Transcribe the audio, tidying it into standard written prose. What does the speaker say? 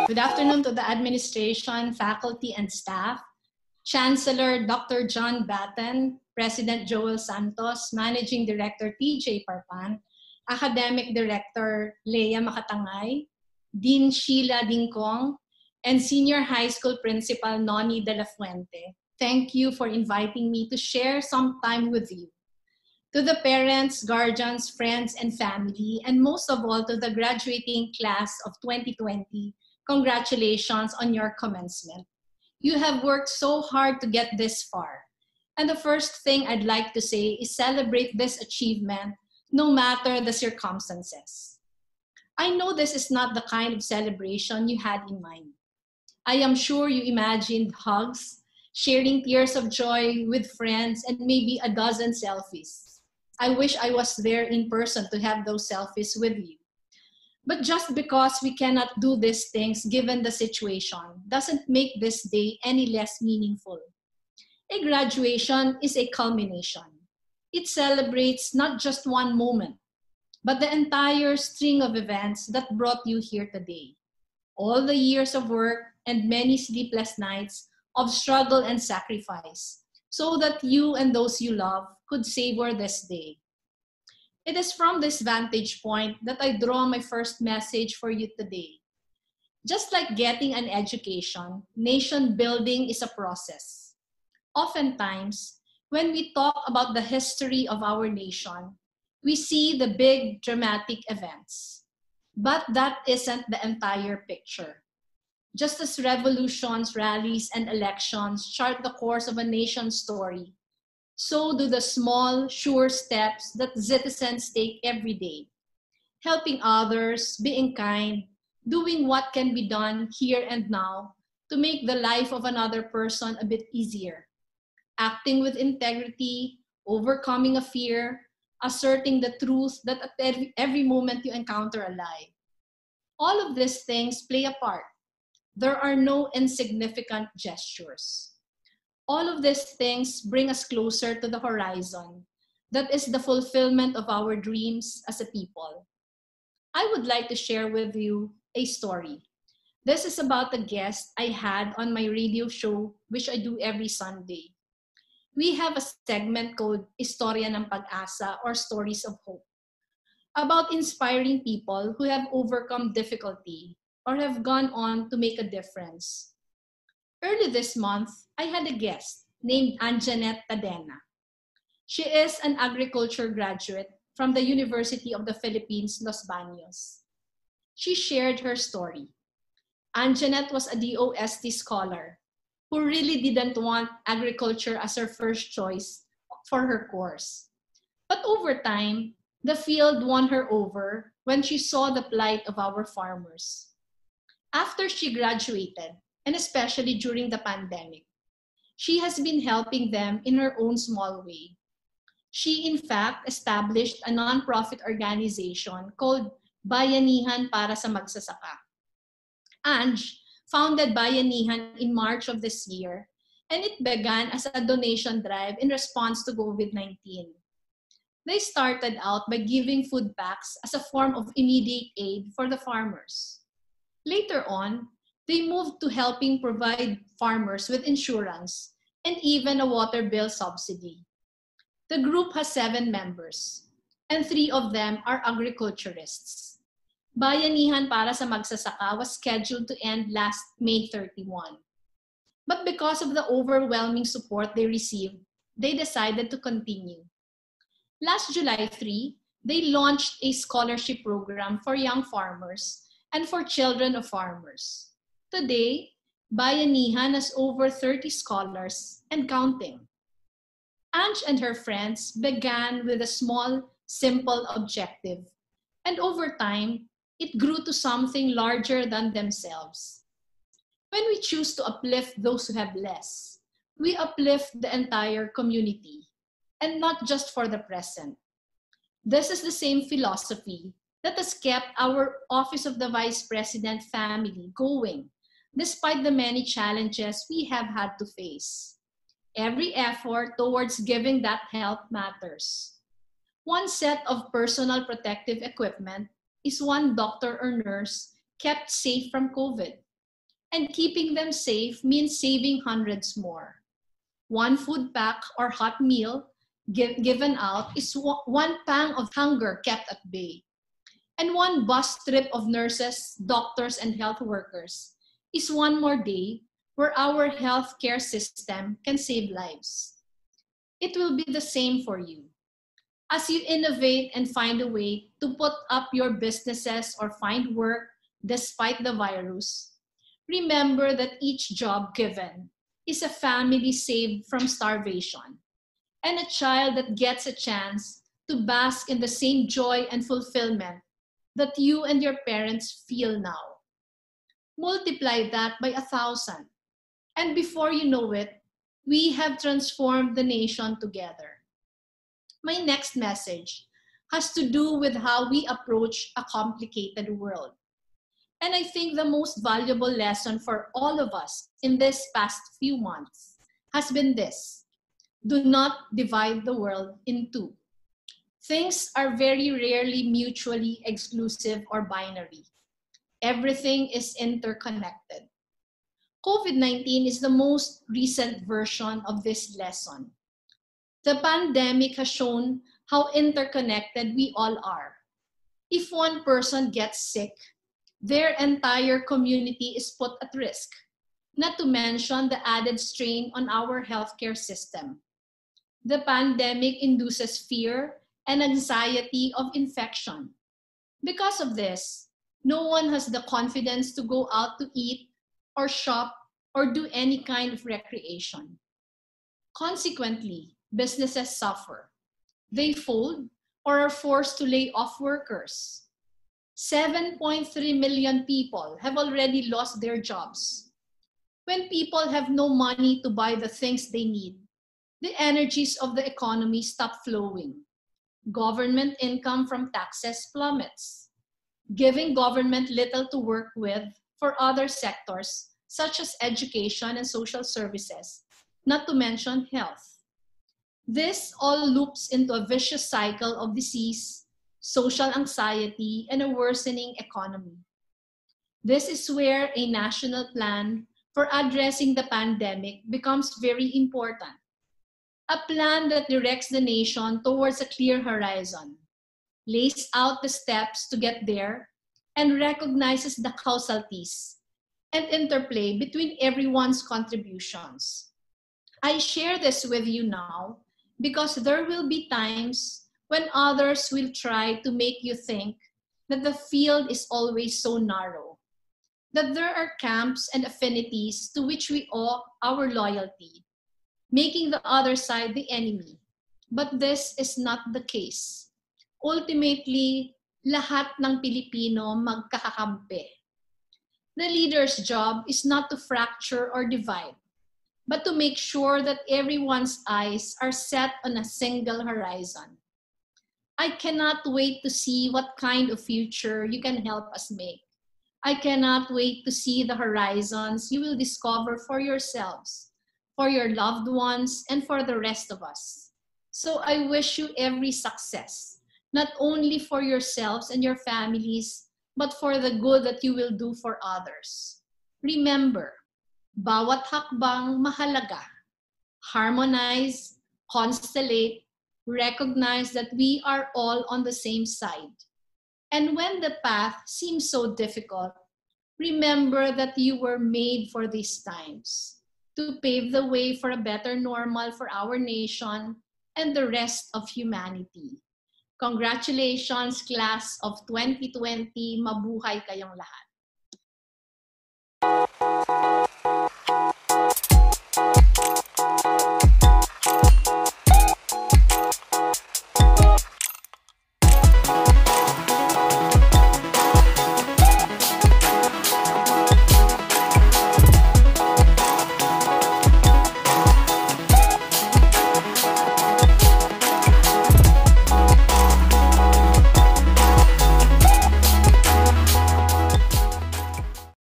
Good afternoon to the administration, faculty, and staff. Chancellor Dr. John Batten, President Joel Santos, Managing Director TJ Parpan, Academic Director Leah Makatangay, Dean Sheila Dingkong, and Senior High School Principal Noni De La Fuente. Thank you for inviting me to share some time with you. To the parents, guardians, friends, and family, and most of all to the graduating class of 2020, congratulations on your commencement. You have worked so hard to get this far. And the first thing I'd like to say is celebrate this achievement no matter the circumstances. I know this is not the kind of celebration you had in mind. I am sure you imagined hugs, sharing tears of joy with friends, and maybe a dozen selfies. I wish I was there in person to have those selfies with you. But just because we cannot do these things given the situation doesn't make this day any less meaningful. A graduation is a culmination. It celebrates not just one moment, but the entire string of events that brought you here today. All the years of work and many sleepless nights of struggle and sacrifice, so that you and those you love could savor this day. It is from this vantage point that I draw my first message for you today. Just like getting an education, nation building is a process. Oftentimes, when we talk about the history of our nation, we see the big dramatic events. But that isn't the entire picture. Just as revolutions, rallies, and elections chart the course of a nation's story, so do the small, sure steps that citizens take every day. Helping others, being kind, doing what can be done here and now to make the life of another person a bit easier. Acting with integrity, overcoming a fear, asserting the truth that at every moment you encounter a lie. All of these things play a part. There are no insignificant gestures. All of these things bring us closer to the horizon. That is the fulfillment of our dreams as a people. I would like to share with you a story. This is about a guest I had on my radio show, which I do every Sunday. We have a segment called Istorya ng Pag-asa or Stories of Hope, about inspiring people who have overcome difficulty or have gone on to make a difference. Early this month, I had a guest named Anjanette Tadena. She is an agriculture graduate from the University of the Philippines, Los Baños. She shared her story. Anjanette was a DOST scholar who really didn't want agriculture as her first choice for her course. But over time, the field won her over when she saw the plight of our farmers. After she graduated, and especially during the pandemic, she has been helping them in her own small way. She, in fact, established a nonprofit organization called Bayanihan para sa Magsasaka. Ange founded Bayanihan in March of this year, and it began as a donation drive in response to COVID-19. They started out by giving food packs as a form of immediate aid for the farmers. Later on, they moved to helping provide farmers with insurance and even a water bill subsidy. The group has 7 members, and 3 of them are agriculturists. Bayanihan para sa Magsasaka was scheduled to end last May 31. But because of the overwhelming support they received, they decided to continue. Last July 3, they launched a scholarship program for young farmers and for children of farmers. Today, Bayanihan has over 30 scholars and counting. Ange and her friends began with a small, simple objective, and over time, it grew to something larger than themselves. When we choose to uplift those who have less, we uplift the entire community, and not just for the present. This is the same philosophy that has kept our Office of the Vice President family going, despite the many challenges we have had to face. Every effort towards giving that help matters. One set of personal protective equipment is one doctor or nurse kept safe from COVID. And keeping them safe means saving hundreds more. One food pack or hot meal given out is one pang of hunger kept at bay. And one bus trip of nurses, doctors, and health workers is one more day where our healthcare system can save lives. It will be the same for you. As you innovate and find a way to put up your businesses or find work despite the virus, remember that each job given is a family saved from starvation and a child that gets a chance to bask in the same joy and fulfillment that you and your parents feel now. Multiply that by 1,000, and before you know it, we have transformed the nation together. My next message has to do with how we approach a complicated world. And I think the most valuable lesson for all of us in this past few months has been this: do not divide the world in two. Things are very rarely mutually exclusive or binary. Everything is interconnected. COVID-19 is the most recent version of this lesson. The pandemic has shown how interconnected we all are. If one person gets sick, their entire community is put at risk, not to mention the added strain on our healthcare system. The pandemic induces fear and anxiety of infection. Because of this, no one has the confidence to go out to eat or shop or do any kind of recreation. Consequently, businesses suffer. They fold or are forced to lay off workers. 7.3 million people have already lost their jobs. When people have no money to buy the things they need, the energies of the economy stop flowing. Government income from taxes plummets, giving government little to work with for other sectors such as education and social services, not to mention health. This all loops into a vicious cycle of disease, social anxiety, and a worsening economy. This is where a national plan for addressing the pandemic becomes very important. A plan that directs the nation towards a clear horizon, lays out the steps to get there, and recognizes the causalities and interplay between everyone's contributions. I share this with you now because there will be times when others will try to make you think that the field is always so narrow, that there are camps and affinities to which we owe our loyalty, making the other side the enemy. But this is not the case. Ultimately, lahat ng Pilipino magkakakampi. The leader's job is not to fracture or divide, but to make sure that everyone's eyes are set on a single horizon. I cannot wait to see what kind of future you can help us make. I cannot wait to see the horizons you will discover for yourselves, for your loved ones, and for the rest of us. So I wish you every success, not only for yourselves and your families, but for the good that you will do for others. Remember, bawat hakbang mahalaga. Harmonize, constellate, recognize that we are all on the same side. And when the path seems so difficult, remember that you were made for these times, to pave the way for a better normal for our nation and the rest of humanity. Congratulations, class of 2020. Mabuhay kayong lahat.